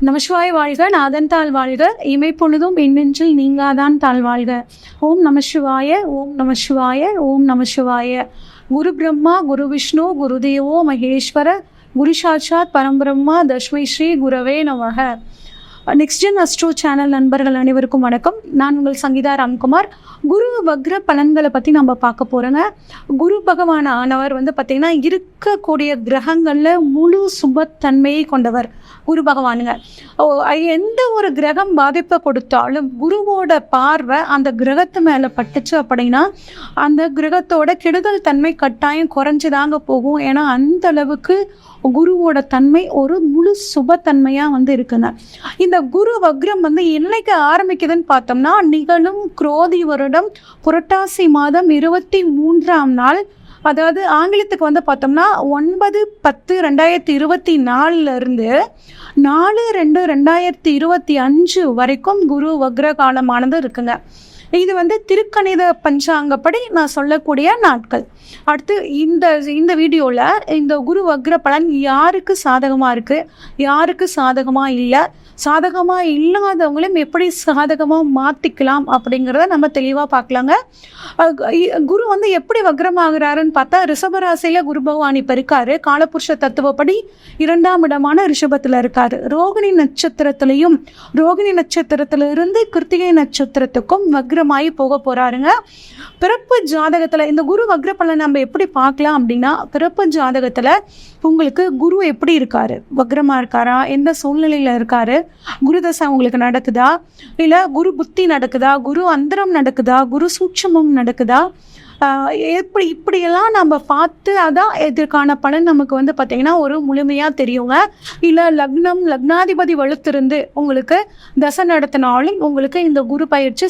நமசிவாய வாழ்க, நாதன் தாழ் வாழ்க, இமைப்பொழுதும் எண்ணெஞ்சில் நீங்காதான் தாழ் வாழ்க. ஓம் நமசிவாய, ஓம் நமசிவாய, ஓம் நமசிவாய. குரு பிரம்மா, குரு விஷ்ணு, குரு தேவோ மகேஸ்வர, குரு சாட்சாத் பரம்பிரம்மா, தஸ்மை ஸ்ரீ குரவே நமக. நெக்ஸ்ட் ஜென் அஸ்ட்ரோ சேனல் நண்பர்கள் அனைவருக்கும் வணக்கம். நான் உங்கள் சங்கீதா ராம்குமார். குரு வக்ர பலன்களை பற்றி நம்ம பார்க்க போகிறோங்க. குரு பகவான் ஆனவர் பார்த்திங்கன்னா இருக்கக்கூடிய கிரகங்களில் முழு சுபத்தன்மையை கொண்டவர் குரு பகவானுங்க. எந்த ஒரு கிரகம் பாதிப்பை கொடுத்தாலும் குருவோட பார்வை அந்த கிரகத்து மேலே பட்டுச்சு அப்படின்னா அந்த கிரகத்தோட கெடுதல் தன்மை கட்டாயம் குறைஞ்சுதாங்க போகும். ஏன்னா அந்த அளவுக்கு குருவோட தன்மை ஒரு முழு சுபத்தன்மையாக இருக்குங்க. இந்த குரு வக்ரம் என்னைக்கு ஆரம்பிக்குதுன்னு பார்த்தோம்னா நிகழும் குரோதி வருடம் புரட்டாசி மாதம் 23ஆம் நாள், அதாவது ஆங்கிலத்துக்கு பார்த்தோம்னா 9/10/2024 4/2/2025 வரைக்கும் குரு வக்ர காலமானது இருக்குங்க. இது திருக்கணித பஞ்சாங்கப்படி நான் சொல்லக்கூடிய நாட்கள். அடுத்து இந்த வீடியோவில் இந்த குரு வக்ர பலன் யாருக்கு சாதகமாக இருக்குது, யாருக்கு சாதகமாக இல்லை, சாதகமாக இல்லாதவங்களையும் எப்படி சாதகமாக மாற்றிக்கலாம் அப்படிங்கிறத நம்ம தெளிவாக பார்க்கலாங்க. குரு எப்படி வக்ரமாகிறாருன்னு பார்த்தா ரிஷபராசியில் குரு பகவான் இப்போ இருக்காரு. காலபுருஷ தத்துவப்படி 2ஆம் இடமான ரிஷபத்தில் இருக்காரு. ரோகிணி நட்சத்திரத்திலையும் ரோகிணி நட்சத்திரத்திலிருந்து கிருத்திகை நட்சத்திரத்துக்கும் வக்ரமாகி போக போகிறாருங்க. பிறப்பு ஜாதகத்தில் இந்த குரு வக்ர பலன் நம்ம எப்படி பார்க்கலாம் அப்படின்னா, பிறப்பு ஜாதகத்தில் உங்களுக்கு குரு எப்படி இருக்காரு, வக்ரமாக இருக்காரா, எந்த சூழ்நிலையில் இருக்காரு, குரு தசை உங்களுக்கு நடக்குதா, இல்லை குரு புத்தி நடக்குதா, குரு அந்தரம் நடக்குதா, குரு சூட்சமம் நடக்குதா, இப்படியெல்லாம் நம்ம பார்த்து அதான் இதற்கான பலன் நமக்கு பார்த்திங்கன்னா ஒரு முழுமையாக தெரியுங்க. இல்லை லக்னாதிபதி வலுத்திருந்து உங்களுக்கு தசை நடத்தினாலும் உங்களுக்கு இந்த குரு பயிற்சி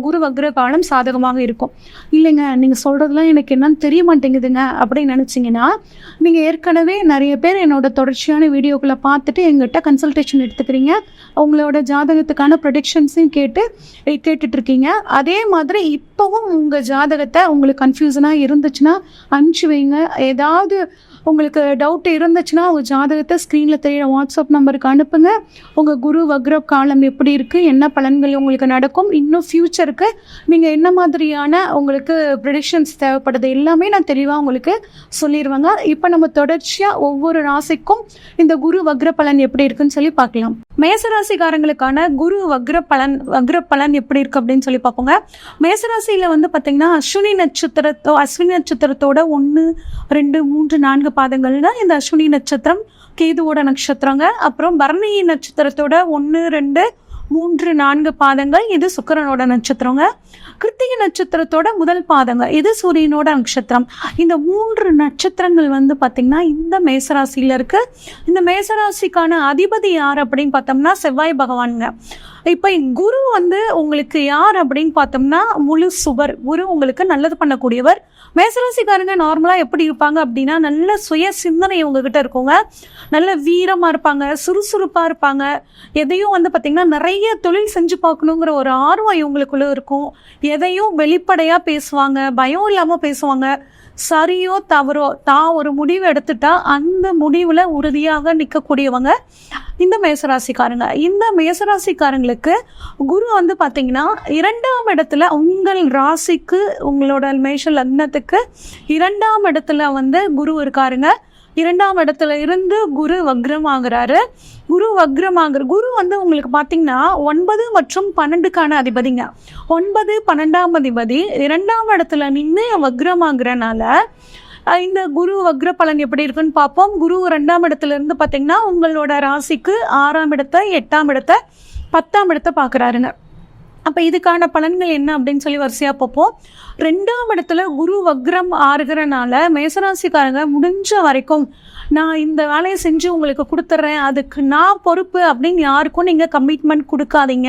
குரு வக்ர காலம் சாதகமாக இருக்கும். இல்லைங்க நீங்கள் சொல்கிறதுலாம் எனக்கு என்னன்னு தெரிய மாட்டேங்குதுங்க அப்படின்னு நினச்சிங்கன்னா நீங்கள் ஏற்கனவே நிறைய பேர் என்னோட தொடர்ச்சியான வீடியோக்களை பார்த்துட்டு எங்கிட்ட கன்சல்டேஷன் எடுத்துக்கிறீங்க. உங்களோட ஜாதகத்துக்கான ப்ரொடிக்ஷன்ஸையும் கேட்டுட்ருக்கீங்க. அதே மாதிரி இப்போவும் உங்கள் ஜாதகத்தை உங்களுக்கு கன்ஃபியூஷனாக இருந்துச்சுன்னா அனுப்பிச்சி வைங்க. ஏதாவது உங்களுக்கு டவுட் இருந்துச்சுன்னா உங்கள் ஜாதகத்தை ஸ்க்ரீனில் தெரியிற வாட்ஸ்அப் நம்பருக்கு அனுப்புங்க. உங்கள் குரு வக்ர காலம் எப்படி இருக்குது, என்ன பலன்கள் உங்களுக்கு நடக்கும், இன்னும் ஃப்யூச்சருக்கு நீங்கள் என்ன மாதிரியான உங்களுக்கு ப்ரெடிக்ஷன்ஸ் தேவைப்படுது எல்லாமே நான் தெளிவாக உங்களுக்கு சொல்லிடுவேங்க. இப்போ நம்ம தொடர்ச்சியாக ஒவ்வொரு ராசிக்கும் இந்த குரு வக்ர பலன் எப்படி இருக்குன்னு சொல்லி பார்க்கலாம். மேசராசிக்காரங்களுக்கான குரு வக்ர பலன் எப்படி இருக்குது அப்படின்னு சொல்லி பார்ப்போங்க. மேசராசியில் பார்த்தீங்கன்னா அஸ்வினி நட்சத்திரத்தோட 1, 2, 3, 4 பாதங்கள் தான் இந்த அஸ்வினி நட்சத்திரம், கேதுவோட நட்சத்திரங்க. அப்புறம் பரணி நட்சத்திரத்தோட 1, 2, 3, 4 பாதங்கள் இது சுக்கிரனோட நட்சத்திரங்க. கிருத்திகை நட்சத்திரத்தோட முதல் பாதங்க இது சூரியனோட நட்சத்திரம். இந்த 3 நட்சத்திரங்கள் பார்த்தீங்கன்னா இந்த மேசராசியில் இருக்கு. இந்த மேசராசிக்கான அதிபதி யார் அப்படின்னு பார்த்தோம்னா செவ்வாய் பகவானுங்க. இப்போ குரு உங்களுக்கு யார் அப்படின்னு பார்த்தோம்னா முழு சுபர். குரு உங்களுக்கு நல்லது பண்ணக்கூடியவர். மேசராசிக்காரங்க நார்மலாக எப்படி இருப்பாங்க அப்படின்னா நல்ல சுய சிந்தனை உங்ககிட்ட இருக்குங்க. நல்ல வீரமாக இருப்பாங்க, சுறுசுறுப்பாக இருப்பாங்க. எதையும் பார்த்தீங்கன்னா நிறைய தொழில் செஞ்சு பார்க்கணுங்கிற ஒரு ஆர்வம் இவங்களுக்குள்ள இருக்கும். எதையும் வெளிப்படையாக பேசுவாங்க, பயம் இல்லாமல் பேசுவாங்க. சரியோ தவறோ தான் ஒரு முடிவு எடுத்துட்டா அந்த முடிவில் உறுதியாக நிற்கக்கூடியவங்க இந்த மேசராசிக்காரங்க. இந்த மேசராசிக்காரங்களுக்கு குரு பார்த்தீங்கன்னா 2ஆம் இடத்துல உங்கள் ராசிக்கு உங்களோட மேஷ லக்னத்துக்கு 2ஆம் இடத்துல குரு இருக்காருங்க. 2ஆம் இடத்துல இருந்து குரு வக்ரமாகிறாரு. குரு உங்களுக்கு பார்த்தீங்கன்னா 9 மற்றும் 12க்கான அதிபதிங்க. 9, 12ஆம் அதிபதி 2ஆம் இடத்துல நின்று வக்ரமாகிறனால இந்த குரு வக்ர பலன் எப்படி இருக்குன்னு பார்ப்போம். குரு 2ஆம் இடத்துல இருந்து பார்த்தீங்கன்னா உங்களோட ராசிக்கு 6ஆம் இடத்தை, 8ஆம் இடத்தை, 10ஆம் இடத்தை பார்க்குறாருங்க. அப்போ இதுக்கான பலன்கள் என்ன அப்படின்னு சொல்லி வரிசையாக பார்ப்போம். 2ஆம் இடத்துல குரு வக்ரம் ஆறுகிறனால மேசராசிக்காரங்க முடிஞ்ச வரைக்கும் நான் இந்த வேலையை செஞ்சு உங்களுக்கு கொடுத்துட்றேன், அதுக்கு நான் பொறுப்பு அப்படின்னு யாருக்கும் நீங்கள் கமிட்மெண்ட் கொடுக்காதீங்க.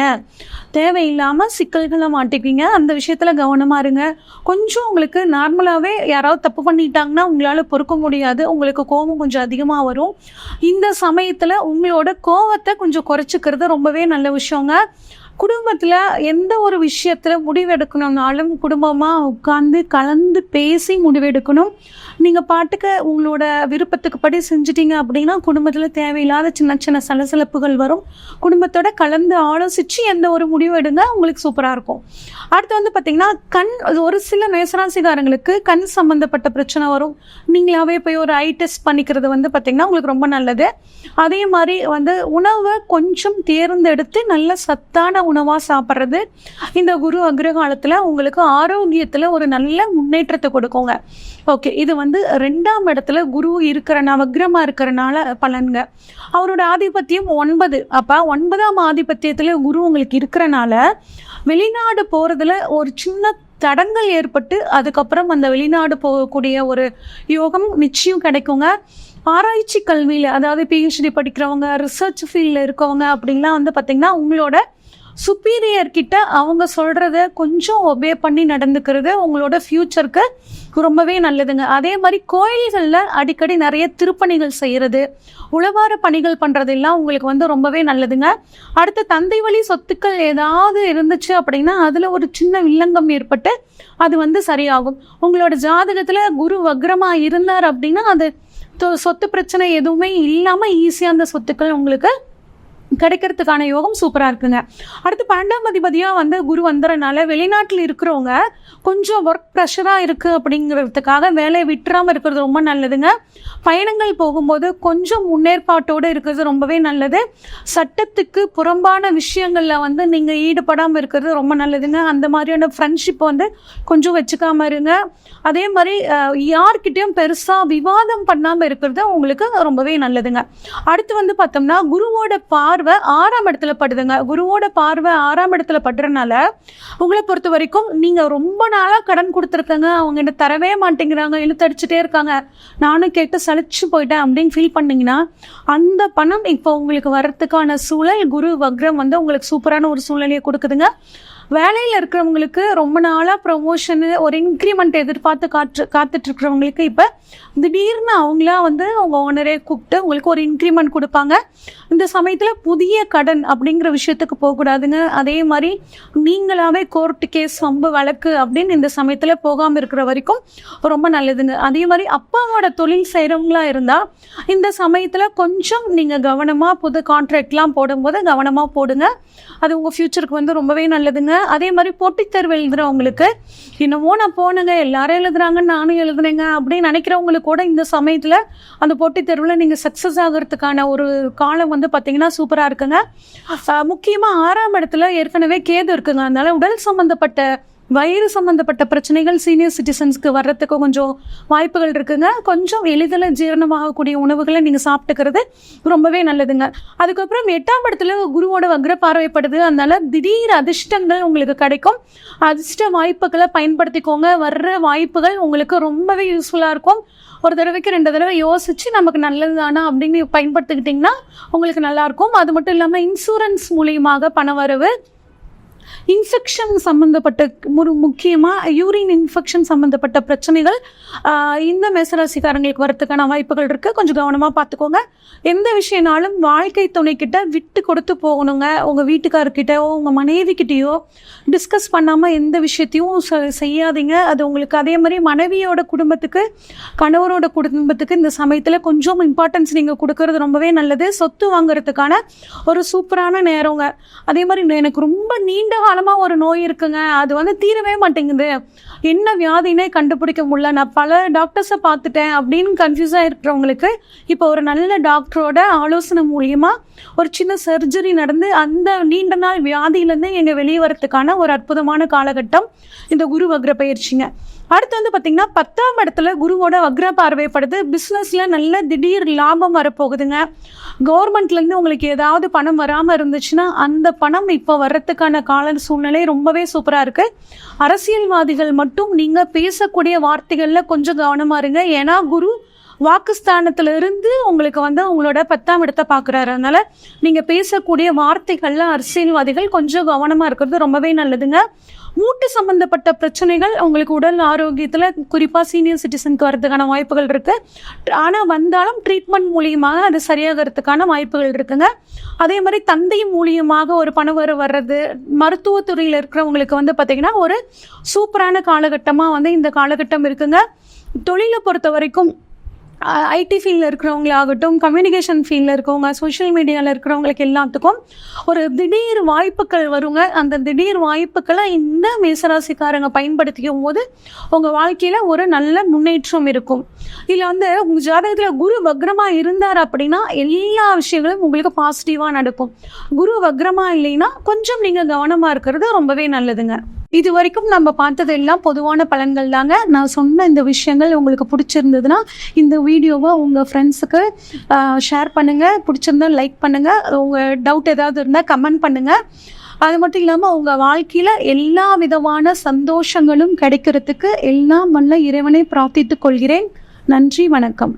தேவையில்லாமல் சிக்கல்களை மாட்டிக்குவீங்க. அந்த விஷயத்தில் கவனமாக இருங்க. கொஞ்சம் உங்களுக்கு நார்மலாகவே யாராவது தப்பு பண்ணிட்டாங்கன்னா உங்களால் பொறுக்க முடியாது. உங்களுக்கு கோபம் கொஞ்சம் அதிகமாக வரும். இந்த சமயத்தில் உங்களோட கோபத்தை கொஞ்சம் குறைச்சிக்கிறது ரொம்பவே நல்ல விஷயங்க. குடும்பத்தில் எந்த ஒரு விஷயத்தில் முடிவெடுக்கணும்னாலும் குடும்பமாக உட்காந்து கலந்து பேசி முடிவெடுக்கணும். நீங்கள் பாட்டுக்கு உங்களோட விருப்பத்துக்கு படி செஞ்சிட்டிங்க அப்படின்னா குடும்பத்தில் தேவையில்லாத சின்ன சின்ன சலசலப்புகள் வரும். குடும்பத்தோட கலந்து ஆலோசித்து எந்த ஒரு முடிவு எடுங்க, உங்களுக்கு சூப்பராக இருக்கும். அடுத்து வந்து பார்த்திங்கன்னா ஒரு சில மேசராசிக்காரங்களுக்கு கண் சம்மந்தப்பட்ட பிரச்சனை வரும். நீங்களாவே போய் ஒரு ஐ டெஸ்ட் பண்ணிக்கிறது வந்து பார்த்திங்கன்னா உங்களுக்கு ரொம்ப நல்லது. அதே மாதிரி வந்து உணவை கொஞ்சம் தேர்ந்தெடுத்து நல்ல சத்தான உணவாக சாப்பிட்றது இந்த குரு அக்ரகாலத்தில் உங்களுக்கு ஆரோக்கியத்தில் ஒரு நல்ல முன்னேற்றத்தை கொடுக்குங்க. ஓகே, இது வந்து 2ஆம் இடத்துல குரு இருக்கிற நவக்கிரமாக இருக்கிறனால பலன்க. அவரோட ஆதிபத்தியம் 9. அப்போ 9ஆம் ஆதிபத்தியத்தில் குரு உங்களுக்கு இருக்கிறனால வெளிநாடு போகிறதுல ஒரு சின்ன தடங்கள் ஏற்பட்டு அதுக்கப்புறம் அந்த வெளிநாடு போகக்கூடிய ஒரு யோகம் நிச்சயம் கிடைக்குங்க. ஆராய்ச்சி கல்வியில், அதாவது PhD படிக்கிறவங்க, ரிசர்ச் ஃபீல்டில் இருக்கவங்க அப்படின்லாம் வந்து பார்த்திங்கன்னா உங்களோட சுப்பீரியர் கிட்ட அவங்க சொல்கிறத கொஞ்சம் ஒபே பண்ணி நடந்துக்கிறது உங்களோட ஃப்யூச்சருக்கு ரொம்பவே நல்லதுங்க. அதே மாதிரி கோயில்களில் அடிக்கடி நிறைய திருப்பணிகள் செய்கிறது, உழவார பணிகள் பண்ணுறதெல்லாம் உங்களுக்கு வந்து ரொம்பவே நல்லதுங்க. அடுத்த தந்தை வழி சொத்துக்கள் ஏதாவது இருந்துச்சு அப்படின்னா அதில் ஒரு சின்ன வில்லங்கம் ஏற்பட்டு அது வந்து சரியாகும். உங்களோட ஜாதகத்தில் குரு வக்ரமாக இருந்தார் அப்படின்னா அது சொத்து பிரச்சனை எதுவுமே இல்லாமல் ஈஸியாக அந்த சொத்துக்கள் உங்களுக்கு கிடைக்கிறதுக்கான யோகம் சூப்பராக இருக்குங்க. அடுத்து 12ஆம் அதிபதியாக வந்து குரு வந்துறனால வெளிநாட்டில் இருக்கிறவங்க கொஞ்சம் ஒர்க் ப்ரெஷராக இருக்குது அப்படிங்கிறதுக்காக வேலையை விட்டுறாமல் இருக்கிறது ரொம்ப நல்லதுங்க. பயணங்கள் போகும்போது கொஞ்சம் முன்னேற்பாட்டோடு இருக்கிறது ரொம்பவே நல்லது. சட்டத்துக்கு புறம்பான விஷயங்களில் வந்து நீங்கள் ஈடுபடாமல் இருக்கிறது ரொம்ப நல்லதுங்க. அந்த மாதிரியான ஃப்ரெண்ட்ஷிப் வந்து கொஞ்சம் வச்சுக்காமல் இருங்க. அதே மாதிரி யார்கிட்டையும் பெருசாக விவாதம் பண்ணாமல் இருக்கிறது உங்களுக்கு ரொம்பவே நல்லதுங்க. அடுத்து வந்து பார்த்தோம்னா குருவோட பார்வை 6ஆம் இடத்துல படுதுங்க. குருவோட பார்வை 6ஆம் இடத்துல படுறதுனால உங்களை பொறுத்த வரைக்கும் நீங்கள் ரொம்ப நாளாக கடன் கொடுத்துருக்கங்க, அவங்க என்ன தரவே மாட்டேங்கிறாங்க, இழுத்தடிச்சுட்டே இருக்காங்க, நானும் கேட்டு சலிச்சு போயிட்டேன் அப்படின்னு ஃபீல் பண்ணிங்கன்னா அந்த பணம் இப்போ உங்களுக்கு வர்றதுக்கான சூழல் குரு வக்ரம் வந்து உங்களுக்கு சூப்பரான ஒரு சூழ்நிலையை கொடுக்குதுங்க. வேலையில் இருக்கிறவங்களுக்கு ரொம்ப நாளாக ப்ரொமோஷனு ஒரு இன்க்ரிமெண்ட் எதிர்பார்த்து காத்துட்ருக்கிறவங்களுக்கு இப்போ திடீர்னு அவங்களா வந்து அவங்க ஓனரே கூப்பிட்டு உங்களுக்கு ஒரு இன்க்ரிமெண்ட் கொடுப்பாங்க. இந்த சமயத்தில் புதிய கடன் அப்படிங்கிற விஷயத்துக்கு போகக்கூடாதுங்க. அதே மாதிரி நீங்களாவே கோர்ட்டு கேஸ் வம்பு வழக்கு அப்படின்னு இந்த சமயத்தில் போகாமல் இருக்கிற வரைக்கும் ரொம்ப நல்லதுங்க. அதே மாதிரி அப்பாவோட தொழில் செய்கிறவங்களா இருந்தால் இந்த சமயத்தில் கொஞ்சம் நீங்கள் கவனமாக புது கான்ட்ராக்ட்லாம் போடும்போது கவனமாக போடுங்க. அது உங்கள் ஃப்யூச்சருக்கு வந்து ரொம்பவே நல்லதுங்க. அதே மாதிரி போட்டித் தேர்வு எழுதுகிறவங்களுக்கு இன்னமும் நான் போனேங்க, எல்லாரும் எழுதுறாங்க நானும் எழுதுனேங்க அப்படின்னு நினைக்கிறவங்களுக்கு கூட இந்த சமயத்தில் அந்த போட்டித் தேர்வில் நீங்கள் சக்ஸஸ் ஆகிறதுக்கான ஒரு காலம் வந்து பார்த்தீங்கன்னா சூப்பராக இருக்குங்க. முக்கியமாக 6ஆம் இடத்துல ஏற்கனவே கேது இருக்குங்க. அதனால உடல் சம்மந்தப்பட்ட வயிறு சம்மந்தப்பட்ட பிரச்சனைகள் சீனியர் சிட்டிசன்ஸ்க்கு வர்றதுக்கு கொஞ்சம் வாய்ப்புகள் இருக்குங்க. கொஞ்சம் எளிதில் ஜீரணமாகக்கூடிய உணவுகளை நீங்கள் சாப்பிட்டுக்கிறது ரொம்பவே நல்லதுங்க. அதுக்கப்புறம் 8ஆம் இடத்துல குருவோட வக்ர பார்வைப்படுது. அதனால திடீர் அதிர்ஷ்டங்கள் உங்களுக்கு கிடைக்கும். அதிர்ஷ்ட வாய்ப்புகளை பயன்படுத்திக்கோங்க. வர்ற வாய்ப்புகள் உங்களுக்கு ரொம்பவே யூஸ்ஃபுல்லாக இருக்கும். ஒரு தடவைக்கு 2 தடவை யோசித்து நமக்கு நல்லது தானா அப்படின்னு பயன்படுத்திக்கிட்டிங்கன்னா உங்களுக்கு நல்லாயிருக்கும். அது மட்டும் இல்லாமல் இன்சூரன்ஸ் மூலியமாக பண வரவு, இன்ஃபெக்ஷன் சம்மந்தப்பட்ட முக்கியமாக யூரின் இன்ஃபெக்ஷன் சம்மந்தப்பட்ட பிரச்சனைகள் இந்த மேசராசிக்காரங்களுக்கு வரத்துக்கான வாய்ப்புகள் இருக்குது. கொஞ்சம் கவனமாக பார்த்துக்கோங்க. எந்த விஷயம்னாலும் வாழ்க்கை துணைக்கிட்ட விட்டு கொடுத்து போகணுங்க. உங்கள் வீட்டுக்காரர்கிட்டயோ உங்கள் மனைவிக்கிட்டேயோ டிஸ்கஸ் பண்ணாமல் எந்த விஷயத்தையும் செய்யாதீங்க. அது உங்களுக்கு அதே மாதிரி மனைவியோட குடும்பத்துக்கு கணவரோட குடும்பத்துக்கு இந்த சமயத்தில் கொஞ்சம் இம்பார்ட்டன்ஸ் நீங்கள் கொடுக்கறது ரொம்பவே நல்லது. சொத்து வாங்குறதுக்கான ஒரு சூப்பரான நேரங்க. அதே மாதிரி எனக்கு ரொம்ப நீண்ட காலமாக ஒரு நோய் இருக்குங்க, அது வந்து தீரவே மாட்டேங்குது, என்ன வியாதினே கண்டுபிடிக்க முடியல, நான் பல டாக்டர்ஸை பார்த்துட்டேன் அப்படின்னு கன்ஃபியூஸாக இருக்கிறவங்களுக்கு இப்போ ஒரு நல்ல டாக்டரோட ஆலோசனை மூலியமாக ஒரு சின்ன சர்ஜரி நடந்து அந்த நீண்ட நாள் வியாதியிலேருந்து எங்கள் வெளியே வரத்துக்கான ஒரு அற்புதமான காலகட்டம் இந்த குரு வக்ர பயிற்சிங்க. அடுத்து வந்து பார்த்திங்கன்னா 10ஆம் இடத்துல குருவோட வக்ர பார்வைப்படுது. பிஸ்னஸில் நல்ல திடீர் லாபம் வரப்போகுதுங்க. கவர்மெண்ட்லேருந்து உங்களுக்கு ஏதாவது பணம் வராமல் இருந்துச்சுன்னா அந்த பணம் இப்போ வர்றதுக்கான கால சூழ்நிலை ரொம்பவே சூப்பராக இருக்குது. அரசியல்வாதிகள் மட்டும் நீங்கள் பேசக்கூடிய வார்த்தைகளில் கொஞ்சம் கவனமாக இருங்க. ஏன்னா குரு வாக்குஸ்தானத்திலிருந்து உங்களுக்கு வந்து உங்களோட 10ஆம் இடத்தை பார்க்குறாரு. அதனால நீங்கள் பேசக்கூடிய வார்த்தைகள்ல அரசியல்வாதிகள் கொஞ்சம் கவனமாக இருக்கிறது ரொம்பவே நல்லதுங்க. மூட்டு சம்பந்தப்பட்ட பிரச்சனைகள் உங்களுக்கு உடல் ஆரோக்கியத்தில் குறிப்பாக சீனியர் சிட்டிசனுக்கு வர்றதுக்கான வாய்ப்புகள் இருக்குது. ஆனால் வந்தாலும் ட்ரீட்மெண்ட் மூலியமாக அது சரியாகிறதுக்கான வாய்ப்புகள் இருக்குங்க. அதே மாதிரி தந்தை மூலியமாக ஒரு பணவரவு வர்றது, மருத்துவத்துறையில் இருக்கிறவங்களுக்கு வந்து பார்த்திங்கன்னா ஒரு சூப்பரான காலகட்டமாக வந்து இந்த காலகட்டம் இருக்குங்க. தொழிலை பொறுத்த வரைக்கும் ஐடி ஃபீல்டில் இருக்கிறவங்களாகட்டும், கம்யூனிகேஷன் ஃபீல்டில் இருக்கவங்க, சோஷியல் மீடியாவில் இருக்கிறவங்களுக்கு எல்லாத்துக்கும் ஒரு திடீர் வாய்ப்புகள் வருங்க. அந்த திடீர் வாய்ப்புகளை இந்த மேசராசிக்காரங்க பயன்படுத்திக்கும் போது உங்கள் வாழ்க்கையில் ஒரு நல்ல முன்னேற்றம் இருக்கும். இதில் வந்து உங்கள் ஜாதகத்தில் குரு வக்ரமாக இருந்தார் அப்படின்னா எல்லா விஷயங்களும் உங்களுக்கு பாசிட்டிவாக நடக்கும். குரு வக்ரமாக இல்லைன்னா கொஞ்சம் நீங்கள் கவனமாக இருக்கிறது ரொம்பவே நல்லதுங்க. இது வரைக்கும் நம்ம பார்த்தது எல்லாம் பொதுவான பலன்கள் தாங்க. நான் சொன்ன இந்த விஷயங்கள் உங்களுக்கு பிடிச்சிருந்ததுன்னா இந்த வீடியோவை உங்கள் ஃப்ரெண்ட்ஸுக்கு ஷேர் பண்ணுங்கள். பிடிச்சிருந்தா லைக் பண்ணுங்கள். உங்கள் டவுட் ஏதாவது இருந்தால் கமெண்ட் பண்ணுங்கள். அது மட்டும் இல்லாமல் உங்கள் வாழ்க்கையில் எல்லா விதமான சந்தோஷங்களும் கிடைக்கிறதுக்கு எல்லாம் வல்ல இறைவனை பிரார்த்தித்துக் கொள்கிறேன். நன்றி, வணக்கம்.